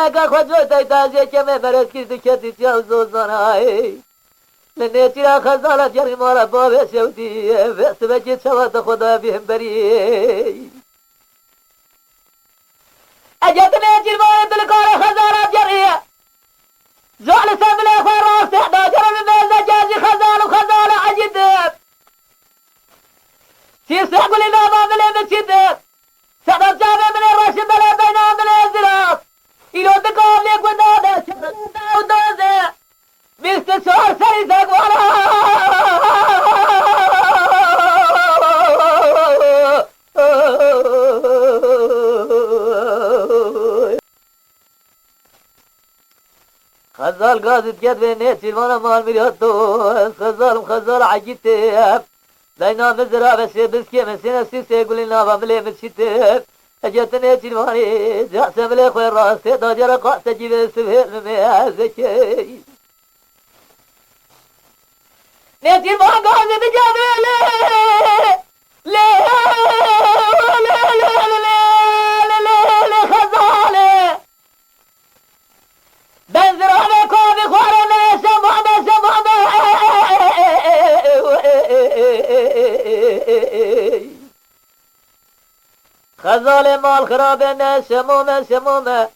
لگا خود تازه که مرد کی دکتی جاوز زنای لنیتیا خزالت جری مارا باب شودی بس بچه شوات خدا بهم بری اجت نجر مار دلکار خزالت جری زال سمل خراس داجر من زجاج خزال خزال عجد في سقل لا ما بلا بتشد سبب جاب من الرش بلا بين من الزراف إلو دكان لك ودادا شرطا ودادا باستشار سري زقوانا خزال قاعد جد بين سلمان مال ملياتو خزال عجيته داينا مزرعة بس بسكي من سنة سيسة يقول لنا بعمله مشيته أجتني تلواني جاء سملي خوي الراس تداجر قاس تجيب السبيل مميزكي نتي ما قاعد تجابي ليه خزالي بنزرعة كوبي خوارنا سمعنا خزال مال خرابنا سمومه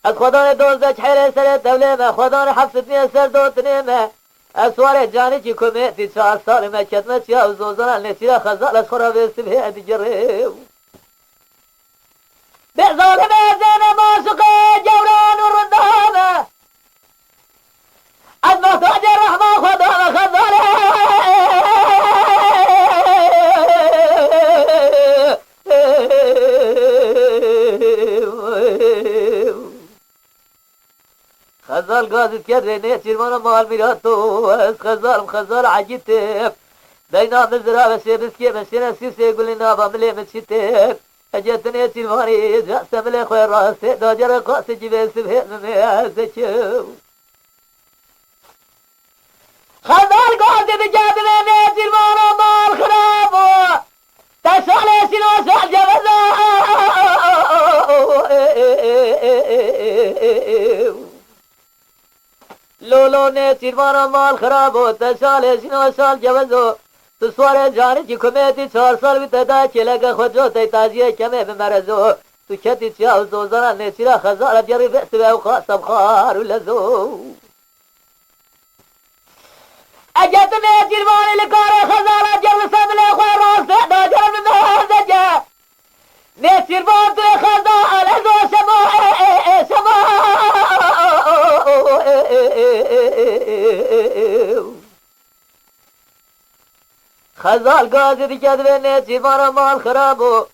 از خدا دوزد حیل سر دولمه خدا حفظتنی سر دوتنیمه اسوار جانی کی کمیتی 4 سال ما کدمت یا زوزان نتیجه خزال از خراب استبه دیگره بزال بزن ماسق جوران الردامه از محتاج رحمه خدا خزاله خزال قاعد كرني تيرمان مال ميراتو خزال عجيته داينا مزرعة بس بسكي مسينا سيسي يقول لنا بعملي مشيته أجتني تيرماني جاء سملي خوي الراس داجر قاس جيب سبه مميزكو خزال قاعد بجاب من تيرمان مال خرابو تسالي سنو سال جبزا لولو نے تیروانا مال خراب ہوتا سال سنو سال جوزو تو سوارے جانے کی کمیتی 4 سال بھی تدا چلے گا خود جو تازیہ کمے بمرزو تو کھتی چاو زوزانا نے سرا خزارہ جری بس و خاصب خار لزو اجت میں تیروانے لکارے خزارہ جر سملے خوار راست دا جر میں مہزجا نے تیروان تو خزارہ لزو سمو خزال قاعد كذب نيتي مرة مال خرابو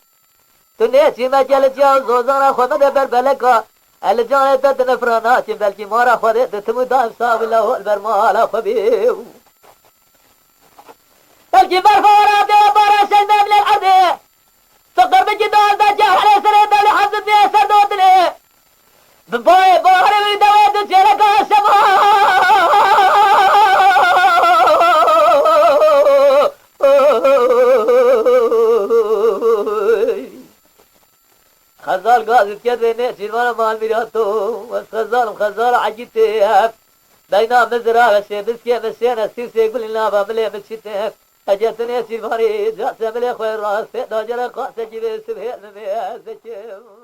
تنيتي ما جل جاو زوزانا خمد بربلكا الجانة تتنفرانات بلكي مرة خدت تمدام صاب له البرمال خبيو بلكي برفورات برا سلمم للأرض تقرب جدال دا جهل سرد لحظتني سردوتني بباي باري من دويت تيركا سما خزال قاعد كذا سلمان مال ميراتو خزال عجيته داينا مزرعة بس بسكي مسينا سيسي يقول لنا بعملي مشيته أجتني سلماني جاء سملي خوي الراس داجر قاس جيب سبه مميزكو